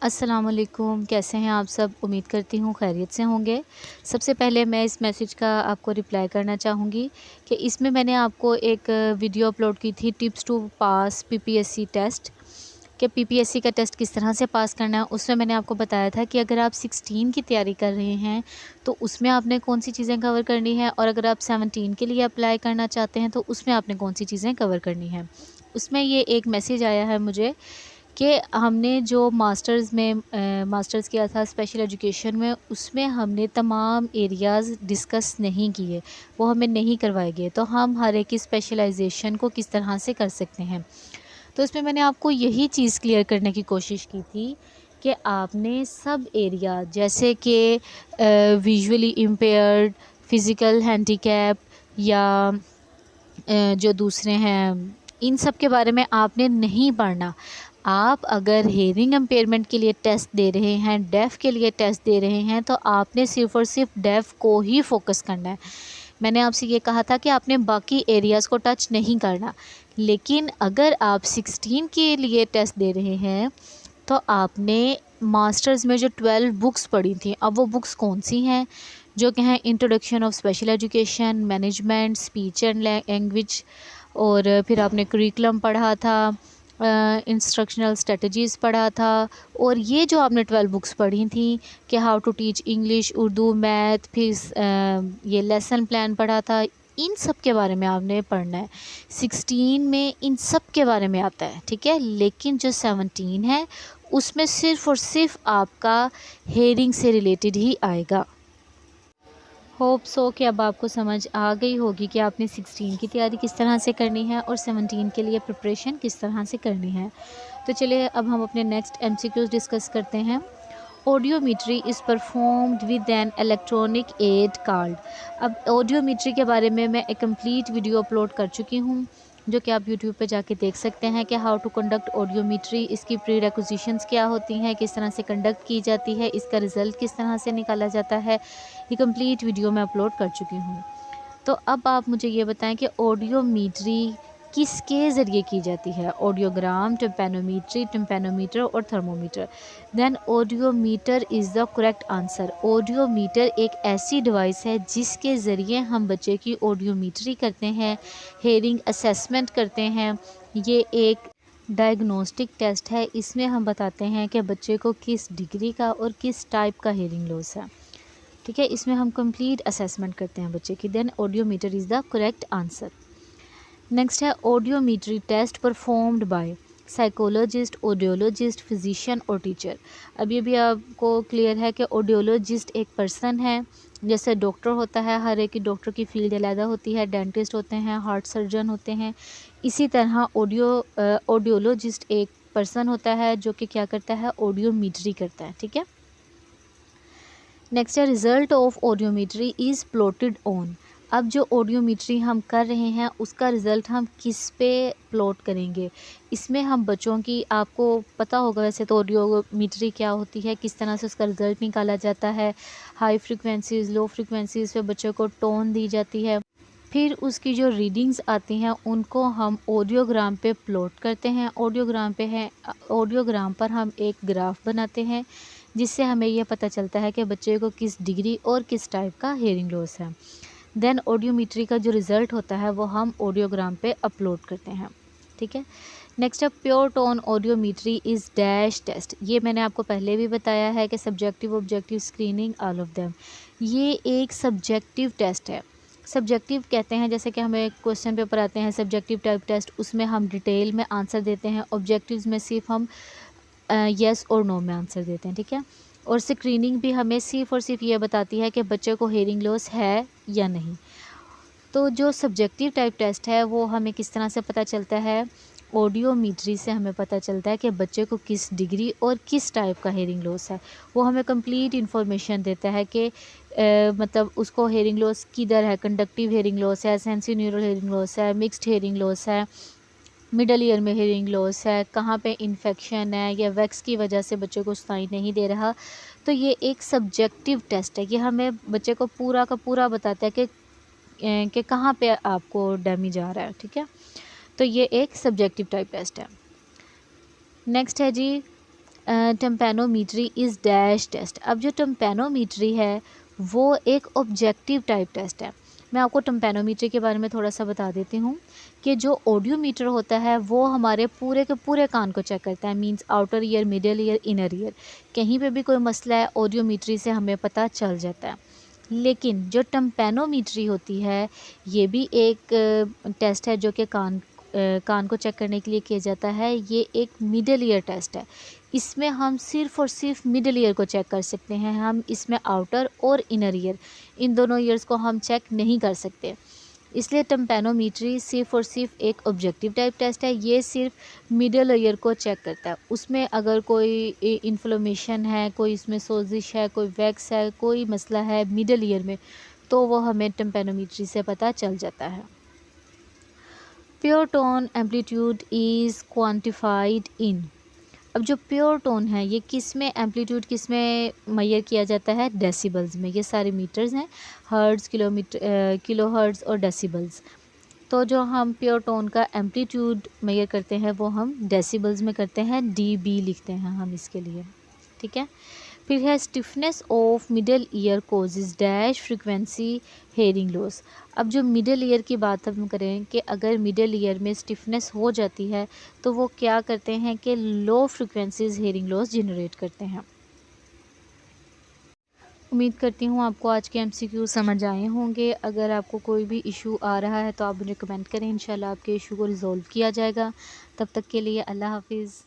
अस्सलामुअलैकुम, कैसे हैं आप सब? उम्मीद करती हूँ खैरियत से होंगे। सबसे पहले मैं इस मैसेज का आपको रिप्लाई करना चाहूँगी कि इसमें मैंने आपको एक वीडियो अपलोड की थी, tips to pass PPSC test, कि पीपीएससी का टेस्ट किस तरह से पास करना है। उसमें मैंने आपको बताया था कि अगर आप 16 की तैयारी कर रहे हैं तो उसमें आपने कौन-सी चीज़ें कवर करनी है, और अगर आप 17 के लिए अप्लाई करना चाहते हैं तो उसमें आपने कौन-सी चीज़ें कवर करनी है। उसमें ये एक मैसेज आया है मुझे कि हमने जो मास्टर्स किया था स्पेशल एजुकेशन में, उसमें हमने तमाम एरियाज़ डिस्कस नहीं किए, वो हमें नहीं करवाए गए, तो हम हर एक की स्पेशलाइजेशन को किस तरह से कर सकते हैं। तो इसमें मैंने आपको यही चीज़ क्लियर करने की कोशिश की थी कि आपने सब एरिया, जैसे कि विजुअली इम्पेयर्ड, फिज़िकल हैंडीकैप, या जो दूसरे हैं, इन सब के बारे में आपने नहीं पढ़ना। आप अगर हेयरिंग इम्पेयरमेंट के लिए टेस्ट दे रहे हैं, डेफ़ के लिए टेस्ट दे रहे हैं, तो आपने सिर्फ़ और सिर्फ डेफ़ को ही फ़ोकस करना है। मैंने आपसे ये कहा था कि आपने बाकी एरियाज़ को टच नहीं करना। लेकिन अगर आप 16 के लिए टेस्ट दे रहे हैं तो आपने मास्टर्स में जो 12 बुक्स पढ़ी थी, अब वो बुक्स कौन सी हैं, जो कि हैं introduction of special education, management, speech and language, और फिर आपने करिकुलम पढ़ा था, इंस्ट्रक्शनल स्ट्रेटजीज़ पढ़ा था, और ये जो आपने 12 बुक्स पढ़ी थी कि how to teach English, Urdu, math, फिर ये लेसन प्लान पढ़ा था, इन सब के बारे में आपने पढ़ना है। 16 में इन सब के बारे में आता है, ठीक है। लेकिन जो 17 है उसमें सिर्फ़ और सिर्फ आपका हेयरिंग से रिलेटेड ही आएगा। होप सो कि अब आपको समझ आ गई होगी कि आपने 16 की तैयारी किस तरह से करनी है और 17 के लिए प्रिपरेशन किस तरह से करनी है। तो चलिए अब हम अपने नेक्स्ट एमसीक्यूज़ डिस्कस करते हैं। Audiometry is performed with an electronic aid called. अब ऑडियोमेट्री के बारे में मैं एक कंप्लीट वीडियो अपलोड कर चुकी हूँ, जो कि आप यूट्यूब पे जाके देख सकते हैं कि हाउ टू कंडक्ट ऑडियोमेट्री, इसकी प्री रिक्विजिशंस क्या होती हैं, किस तरह से कंडक्ट की जाती है, इसका रिज़ल्ट किस तरह से निकाला जाता है। ये कंप्लीट वीडियो मैं अपलोड कर चुकी हूँ। तो अब आप मुझे ये बताएं कि ऑडियोमेट्री किसके ज़रिए की जाती है। ऑडियोग्राम, टिम्पैनोमीटर और thermometer. Then audiometer is the correct answer. Audiometer एक ऐसी डिवाइस है जिसके ज़रिए हम बच्चे की ऑडियोमेट्री करते हैं, हेयरिंग असेसमेंट करते हैं। ये एक डायग्नोस्टिक टेस्ट है, इसमें हम बताते हैं कि बच्चे को किस डिग्री का और किस टाइप का हेयरिंग लॉस है, ठीक है। इसमें हम कंप्लीट असेसमेंट करते हैं बच्चे की। Then audiometer is the correct answer. Next है audiometry test performed by psychologist, audiologist, physician और टीचर। अब ये भी आपको क्लियर है कि ऑडियोलॉजिस्ट एक पर्सन है, जैसे डॉक्टर होता है, हर एक की डॉक्टर की फील्ड अलग होती है, डेंटिस्ट होते हैं, हार्ट सर्जन होते हैं, इसी तरह ऑडियोलॉजिस्ट एक पर्सन होता है जो कि क्या करता है, ऑडियोमेट्री करता है, ठीक है। नेक्स्ट है result of audiometry is plotted on. अब जो ऑडियोमेट्री हम कर रहे हैं उसका रिज़ल्ट हम किस पे प्लॉट करेंगे। इसमें हम बच्चों की, आपको पता होगा वैसे तो ऑडियोमेट्री क्या होती है, किस तरह से उसका रिज़ल्ट निकाला जाता है। हाई फ्रिक्वेंसीज़, लो फ्रिक्वेंसीज़ पे बच्चों को टोन दी जाती है, फिर उसकी जो रीडिंग्स आती हैं उनको हम ऑडियोग्राम पे प्लॉट करते हैं। ऑडियोग्राम पर हम एक ग्राफ बनाते हैं, जिससे हमें यह पता चलता है कि बच्चे को किस डिग्री और किस टाइप का हेयरिंग लॉस है। देन ऑडियोमेट्री का जो रिज़ल्ट होता है वो हम ऑडियोग्राम पे अपलोड करते हैं, ठीक है। नेक्स्ट है pure tone audiometry is dash test. ये मैंने आपको पहले भी बताया है कि subjective, objective, screening, all of them. ये एक सब्जेक्टिव टेस्ट है। सब्जेक्टिव कहते हैं, जैसे कि हमें क्वेश्चन पेपर आते हैं सब्जेक्टिव टाइप टेस्ट, उसमें हम डिटेल में आंसर देते हैं। ऑब्जेक्टिव्स में सिर्फ हम येस और नो में आंसर देते हैं, ठीक है। और स्क्रीनिंग भी हमें सिर्फ और सिर्फ ये बताती है कि बच्चे को हेयरिंग लॉस है या नहीं। तो जो सब्जेक्टिव टाइप टेस्ट है वो हमें किस तरह से पता चलता है, ऑडियोमेट्री से हमें पता चलता है कि बच्चे को किस डिग्री और किस टाइप का हेयरिंग लॉस है। वो हमें कंप्लीट इन्फॉर्मेशन देता है कि मतलब उसको हेयरिंग लॉस किधर है, कंडक्टिव हेयरिंग लॉस है, सेंसोरियल हेयरिंग लॉस है, मिक्स्ड हेयरिंग लॉस है, मिडल ईयर में हेयरिंग लॉस है, कहाँ पे इन्फेक्शन है, या वैक्स की वजह से बच्चे को सुनाई नहीं दे रहा। तो ये एक सब्जेक्टिव टेस्ट है, ये हमें बच्चे को पूरा का पूरा बताता है कि कहाँ पे आपको डैमेज आ रहा है, ठीक है। तो ये एक सब्जेक्टिव टाइप टेस्ट है। नेक्स्ट है जी टिम्पैनोमेट्री इज़ डैश टेस्ट। अब जो टिम्पैनोमेट्री है वो एक ऑब्जेक्टिव टाइप टेस्ट है। मैं आपको टिम्पैनोमेट्री के बारे में थोड़ा सा बता देती हूँ कि जो ऑडियोमीटर होता है वो हमारे पूरे के पूरे कान को चेक करता है, means outer ear, middle ear, inner ear. कहीं पे भी कोई मसला है ऑडियोमीट्री से हमें पता चल जाता है। लेकिन जो टिम्पैनोमेट्री होती है ये भी एक टेस्ट है जो कि कान को चेक करने के लिए किया जाता है। ये एक मिडिल ईयर टेस्ट है। इसमें हम सिर्फ़ और सिर्फ मिडिल ईयर को चेक कर सकते हैं। हम इसमें आउटर और इनर ईयर इन दोनों ईयर्स को हम चेक नहीं कर सकते। इसलिए टिम्पैनोमेट्री सिर्फ़ और सिर्फ एक ऑब्जेक्टिव टाइप टेस्ट है। ये सिर्फ मिडिल ईयर को चेक करता है। उसमें अगर कोई इन्फ्लेमेशन है, कोई इसमें सोजिश है, कोई वैक्स है, कोई मसला है मिडिल ईयर में, तो वो हमें टिम्पैनोमेट्री से पता चल जाता है। Pure tone amplitude is quantified in. अब जो प्योर टोन है ये किस में एम्पलीट्यूड किस में मेजर किया जाता है? डेसिबल्स में। ये सारे मीटर्स हैं, हर्ट्ज़, किलो हर्ट्ज़ और डेसिबल्स। तो जो हम प्योर टोन का एम्पलीट्यूड मेजर करते हैं वो हम डेसिबल्स में करते हैं, dB लिखते हैं हम इसके लिए, ठीक है। फिर है stiffness of middle ear causes dash frequency hearing loss. अब जो मिडल ईयर की बात हम करें कि अगर मिडल ईयर में स्टिफनेस हो जाती है तो वो क्या करते हैं कि लो फ्रीक्वेंसीज हेयरिंग लॉस जनरेट करते हैं। उम्मीद करती हूँ आपको आज के MCQ समझ आए होंगे। अगर आपको कोई भी इशू आ रहा है तो आप मुझे कमेंट करें, इंशाल्लाह आपके इशू को रिज़ॉल्व किया जाएगा। तब तक के लिए अल्लाह हाफिज़।